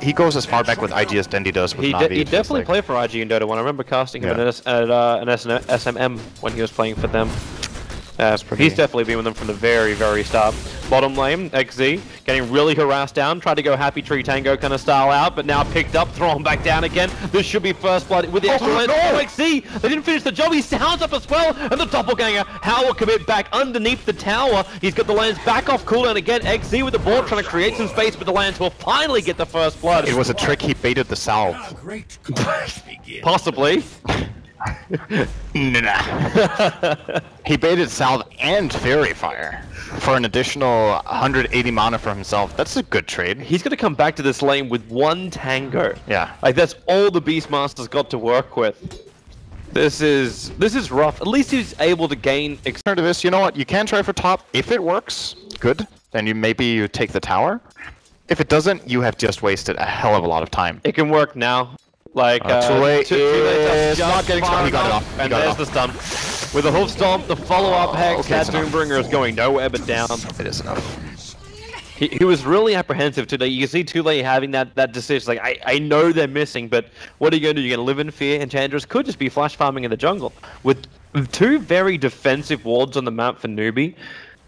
He goes as far back with IG as Dendy does with Na'Vi. He definitely played for IG in Dota 1. I remember casting him at an SMM when he was playing for them. He's definitely been with them from the very, very start. Bottom lane, XZ, getting really harassed down, tried to go Happy Tree Tango kind of style out, but now picked up, thrown back down again. This should be first blood with the extra lane. Oh, XZ, they didn't finish the job, he sounds up as well, and the doppelganger, Howell commit back underneath the tower. He's got the lands back off cooldown again. XZ with the board trying to create some space, but the lands will finally get the first blood. It was a trick, he baited the salve. Possibly. Nah. He baited salve and fairy fire for an additional 180 mana for himself. That's a good trade. He's going to come back to this lane with one tango. Yeah. Like that's all the Beastmaster's got to work with. This is rough. At least he's able to gain. Alternative, you know what? You can try for top. If it works, good. Then maybe you take the tower. If it doesn't, you have just wasted a hell of a lot of time. It can work now. Like too late. Too late. Not getting started. He got it off. And there's the stun. With the hoof stomp, the follow-up hex, that Doombringer is going nowhere but down. It is enough. He was really apprehensive today. You can see Tule having that decision. Like, I know they're missing, but what are you going to do? You're going to live in fear? Enchantress could just be flash farming in the jungle. With two very defensive wards on the map for Newbee,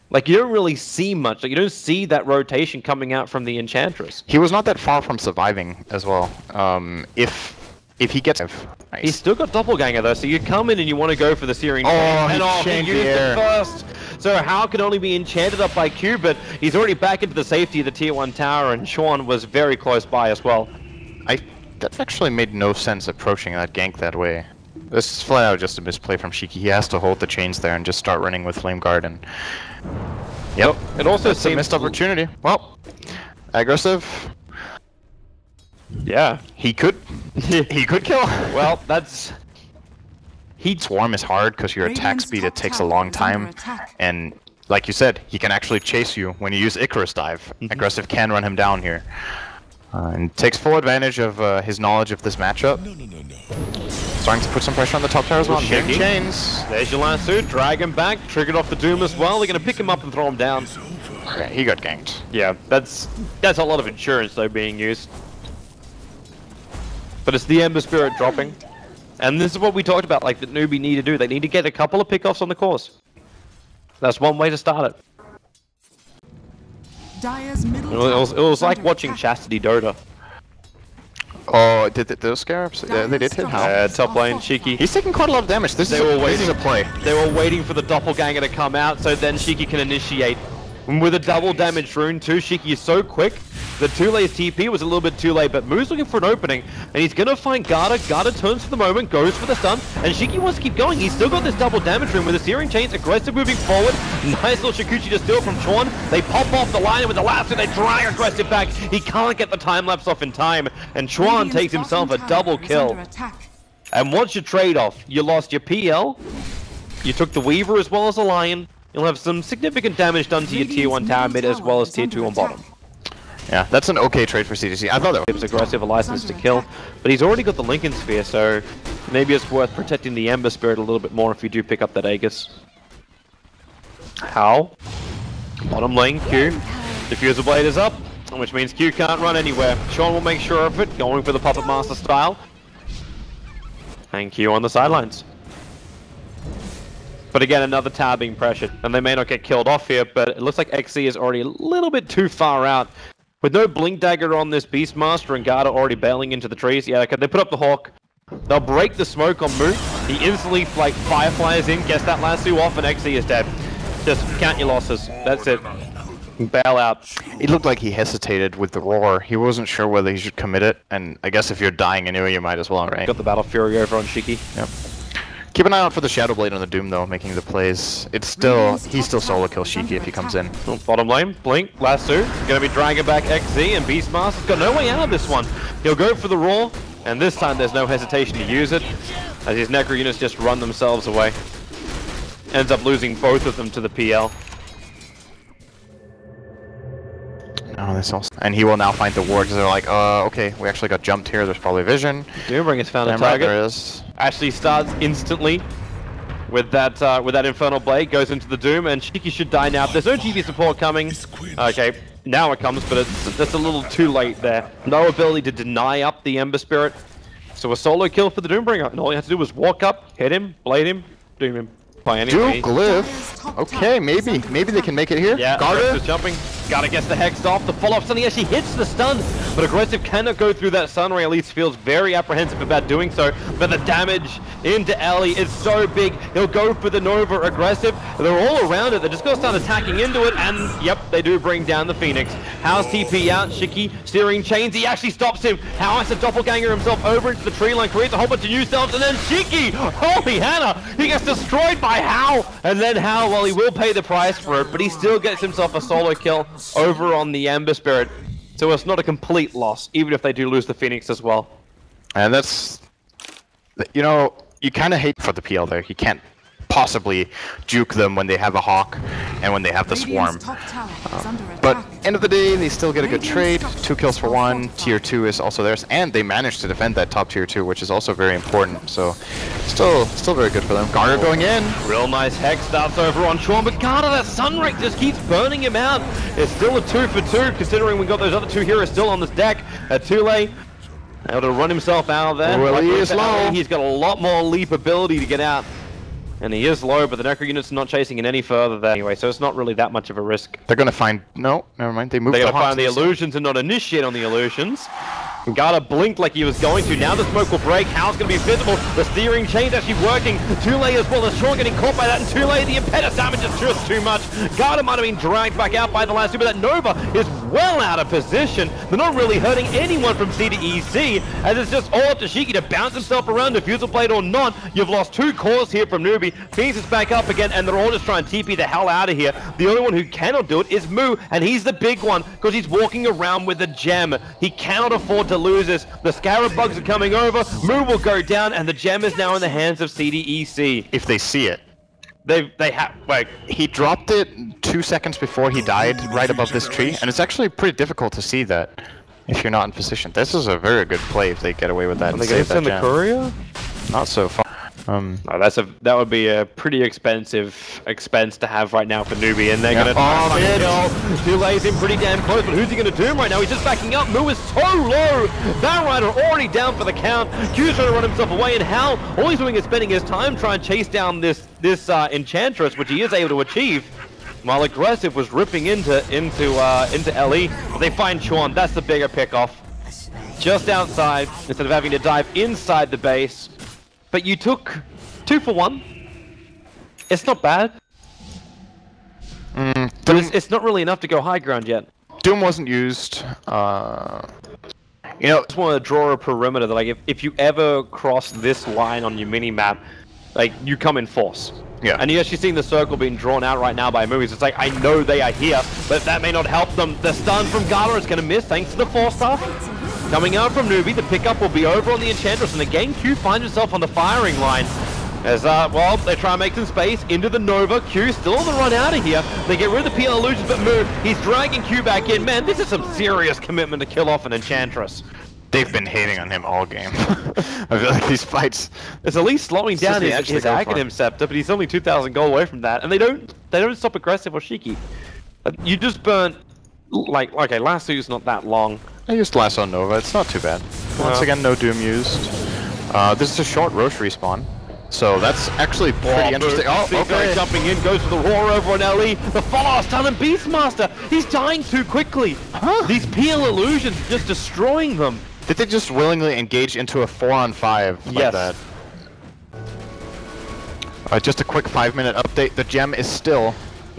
like, you don't really see much. Like, you don't see that rotation coming out from the Enchantress. He was not that far from surviving as well. If he gets... Nice. He's still got Doppelganger though, so you come in and you want to go for the Searing Chain. He used it first. So How can only be enchanted up by Q, but he's already back into the safety of the tier 1 tower, and Sean was very close by as well. That actually made no sense approaching that gank that way. This is flat out just a misplay from Shiki. He has to hold the chains there and just start running with Flame Guard and... Yep. It also seems a missed opportunity. Well, aggressive. Yeah. He could kill. Well, that's... Swarm is hard because your attack speed, it takes a long time. And like you said, he can actually chase you when you use Icarus Dive. Aggressive can run him down here. And takes full advantage of his knowledge of this matchup. Starting to put some pressure on the top tower as well. Chains. There's your last suit. Drag him back. Triggered off the Doom as well. They're going to pick him up and throw him down. Yeah, he got ganked. Yeah, that's a lot of insurance though being used. But it's the Ember Spirit dropping. And this is what we talked about, like, that Newbee need to do. They need to get a couple of pickoffs on the course. That's one way to start it. It was like watching Chastity Dota. Oh, did those scarabs? Yeah, they did hit Hal. Top lane, Shiki. He's taking quite a lot of damage. This is a play. They were waiting for the Doppelganger to come out, so then Shiki can initiate. And with a double damage rune too, Shiki is so quick. The Tule's TP was a little bit too late, but Moo's looking for an opening, and he's gonna find Garda. Garda turns for the moment, goes for the stun, and Shiki wants to keep going. He's still got this double damage rune with the Searing Chains, aggressive moving forward. Nice little Shikuchi to steal from Chorn. They pop off the line, and with the last two, they drag aggressive back. He can't get the time lapse off in time, and Chorn takes himself a double kill. And what's your trade-off? You lost your PL, you took the Weaver as well as the Lion. You'll have some significant damage done to your tier 1 tower mid as well as tier 2 on bottom. Yeah, that's an okay trade for CDEC. I thought that was aggressive, a license to kill, but he's already got the Lincoln Sphere, so maybe it's worth protecting the Ember Spirit a little bit more if you do pick up that Aegis. How? Bottom lane, Q. Diffuser Blade is up, which means Q can't run anywhere. Sean will make sure of it, going for the Puppet Master style. And Q on the sidelines. But again, another tower being pressured, and they may not get killed off here, but it looks like XC is already a little bit too far out. With no Blink Dagger on this Beastmaster and Garda already bailing into the trees, yeah, they put up the Hawk. They'll break the smoke on Moot. He instantly, like, Fireflies in, gets that lasso off, and XC is dead. Just count your losses. That's it. Bail out. It looked like he hesitated with the roar. He wasn't sure whether he should commit it, and I guess if you're dying anyway, you might as well, right? Got the Battle Fury over on Shiki. Yep. Keep an eye out for the Shadow Blade on the Doom, though, making the plays. He still solo kills Shiki if he comes in. Bottom lane, Blink, lasso, gonna be dragging back XZ, and Beastmaster's got no way out of this one. He'll go for the roar, and this time there's no hesitation to use it, as his Necro units just run themselves away. Ends up losing both of them to the PL. Oh, that's awesome. And he will now find the ward, because they're like, okay, we actually got jumped here, there's probably vision. Doombringer's found a target. There is. Actually starts instantly with that Infernal Blade, goes into the Doom, and Shiki should die now. There's no GP support coming. Okay, Now it comes, but that's a little too late there. No ability to deny up the Ember Spirit. So a solo kill for the Doombringer, and all you have to do was walk up, hit him, blade him, doom him. By any means. Glyph. Okay, maybe they can make it here. Yeah, Garda is jumping. Gotta get the Hex off. The follow-up stun, he actually hits the stun, but Aggressive cannot go through that stun ray. At least feels very apprehensive about doing so. But the damage into Ellie is so big. He'll go for the Nova. Aggressive. They're all around it. They're just gonna start attacking into it, and yep, they do bring down the Phoenix. How's TP out? Shiki steering chains. He actually stops him. How has the doppelganger himself over into the tree line, creates a whole bunch of new selves, and then Shiki, holy Hannah, he gets destroyed by How, and then How, well, he will pay the price for it, but he still gets himself a solo kill over on the Ember Spirit. So it's not a complete loss, even if they do lose the Phoenix as well. And that's, you know, you kind of hate for the PL there. You can't possibly juke them when they have a Hawk and when they have the Swarm. But end of the day, they still get a good trade. 2 kills for 1. Tier 2 is also theirs, and they managed to defend that top tier 2, which is also very important. So still very good for them. Garda going in. Real nice Hex starts over on Sean, but Garda, that Sunray just keeps burning him out. It's still a 2 for 2, considering we got those other 2 heroes still on this deck. Tule able to run himself out of there. Well, he is low. He's got a lot more leap ability to get out. And he is low, but the Necro unit's not chasing it any further there anyway, so it's not really that much of a risk. They're gonna find... No, never mind. They moved They're gonna find the illusions and not initiate on the illusions. Garda blinked like he was going to. Now the smoke will break. How's going to be visible. The steering chain's actually working. Tule as well. The Sean getting caught by that. And Tule, the impetus damage is just too much. Garda might have been dragged back out by the last two, but that Nova is well out of position. They're not really hurting anyone from CDEC, as it's just all up to Shiki to bounce himself around, Diffusal Blade or not. You've lost 2 cores here from Newbee. Phoenix is back up again, and they're all just trying to TP the hell out of here. The only one who cannot do it is Moo, and he's the big one, because he's walking around with a gem. He cannot afford to lose this. The Scarab bugs are coming over. Moo will go down, and the gem is now in the hands of CDEC. If they see it. They have, like, he dropped it 2 seconds before he died, right above this tree, and it's actually pretty difficult to see that if you're not in position. This is a very good play if they get away with that. Are they going to send the courier? Not so far. No, that would be a pretty expensive expense to have right now for Newbee, and they're gonna Tule's in pretty damn close, but who's he gonna do right now? He's just backing up. Moo is so low. That Rider already down for the count. Q's trying to run himself away, and Hal, all he's doing is spending his time trying to chase down this Enchantress, which he is able to achieve. While Aggressive was ripping into LE, but they find Chuan. That's the bigger pickoff. Just outside, instead of having to dive inside the base. But you took 2 for 1. It's not bad. But it's not really enough to go high ground yet. Doom wasn't used. You know, I just want to draw a perimeter that, like, if you ever cross this line on your mini-map, like, you come in force. Yeah. And you're actually seeing the circle being drawn out right now by movies. It's like, I know they are here, but that may not help them. The stun from Garda is going to miss thanks to the 4-star. Coming out from Newbee, the pickup will be over on the Enchantress, and again, Q finds himself on the firing line. As, well, they try and make some space into the Nova. Q still on the run out of here. They get rid of the PL illusions, but Moo, he's dragging Q back in. Man, this is some serious commitment to kill off an Enchantress. They've been hating on him all game. I feel like these fights... It's at least slowing down his Academ Scepter, but he's only 2,000 gold away from that, and they don't stop Aggressive or Shiki. You just burnt, like, okay, Lasso's not that long. I used Lasso on Nova, it's not too bad. Once again, no Doom used. This is a short Roche respawn, so that's actually pretty interesting. Oh, okay. Jumping in, goes for the roar over on LE. The follow-up stun and Beastmaster! He's dying too quickly! Huh? These PL illusions are just destroying them. Did they just willingly engage into a 4-on-5 like that? Just a quick 5-minute update. The gem is still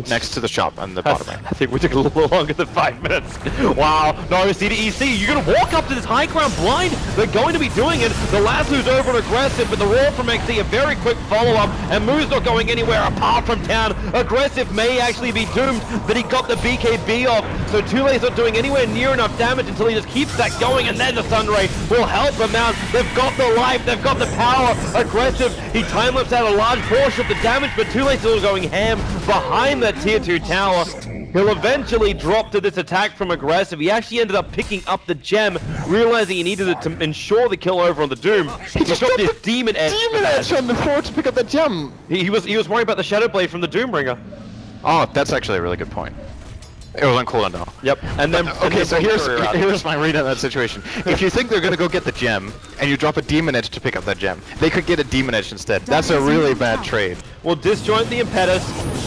next to the shop on the bottom right. I think we took a little longer than 5 minutes. Wow. No, CDEC, you're going to walk up to this high ground blind. They're going to be doing it. The Lasso's over and Aggressive, but the roll from XD, a very quick follow-up, and Moo's not going anywhere apart from town. Aggressive may actually be doomed, but he got the BKB off, so Tule's not doing anywhere near enough damage until he just keeps that going, and then the Sunray will help him out. They've got the life, they've got the power. Aggressive, he time-lapsed out a large portion of the damage, but Tule's still going ham behind the Tier 2 tower. He'll eventually drop to this attack from Aggressive. He actually ended up picking up the gem, realizing he needed it to ensure the kill over on the Doom. He just got this Demon Edge on the floor to pick up the gem. He was worried about the Shadow Blade from the Doombringer. Oh, that's actually a really good point. It was on cooldown though. Yep. And then okay, so here's my read on that situation. If you think they're gonna go get the gem, and you drop a demon edge to pick up that gem, they could get a demon edge instead. That's a really bad trade. Will disjoint the impetus,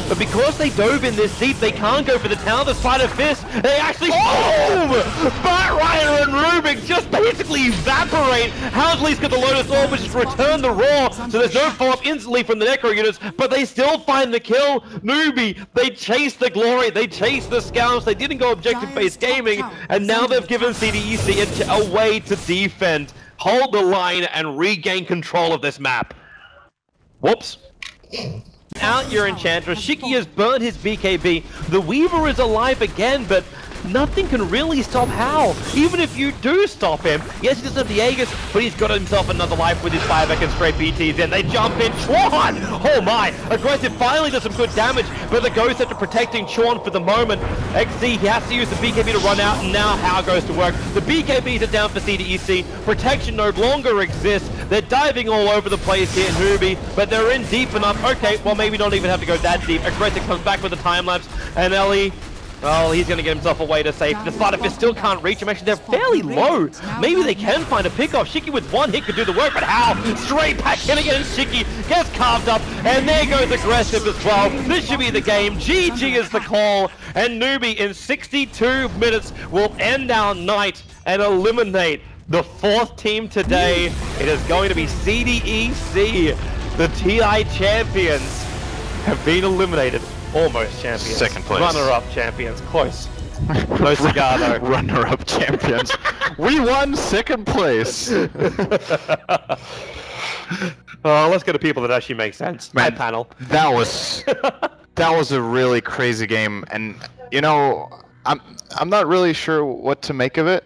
but because they dove in this deep, they can't go for the tower. The Spider Fist, they actually Batrider and Rubik just basically evaporate. Housley's got the Lotus Orb, which is return the Roar, so there's no follow-up instantly from the Necro units, but they still find the kill. Newbee, they chase the glory, they chase the scouts, they didn't go objective-based gaming, and now they've given CDEC a way to defend, hold the line, and regain control of this map. Whoops. Out your Enchantress, Shiki has burned his BKB, the Weaver is alive again, but nothing can really stop Hal. Even if you do stop him, yes, he doesn't have the Aegis, but he's got himself another life with his buyback and straight BTs in. They jump in. Chuan! Oh my! Aggressive finally does some good damage, but the Ghost after protecting Chuan for the moment. XZ, he has to use the BKB to run out, and now Hal goes to work. The BKBs are down for CDEC. Protection no longer exists. They're diving all over the place here in Newbee, but they're in deep enough. Okay, well, maybe not even have to go that deep. Aggressive comes back with the time lapse, and Ellie, well, he's going to get himself away to safety. The Spider Fist still can't reach him. Actually, they're fairly low. Maybe they can find a pickoff. Shiki with one hit could do the work, but how? Straight back in again. Shiki gets carved up, and there goes aggressive as well. This should be the game. GG is the call, and Newbee in 62 minutes will end our night and eliminate the 4th team today. It is going to be CDEC. The TI champions have been eliminated. Almost champions. Second place. Runner-up champions. Close. No cigar though. Runner-up champions. We won 2nd place. Let's go to people that actually make sense. Man, My panel. That was a really crazy game, and you know, I'm not really sure what to make of it.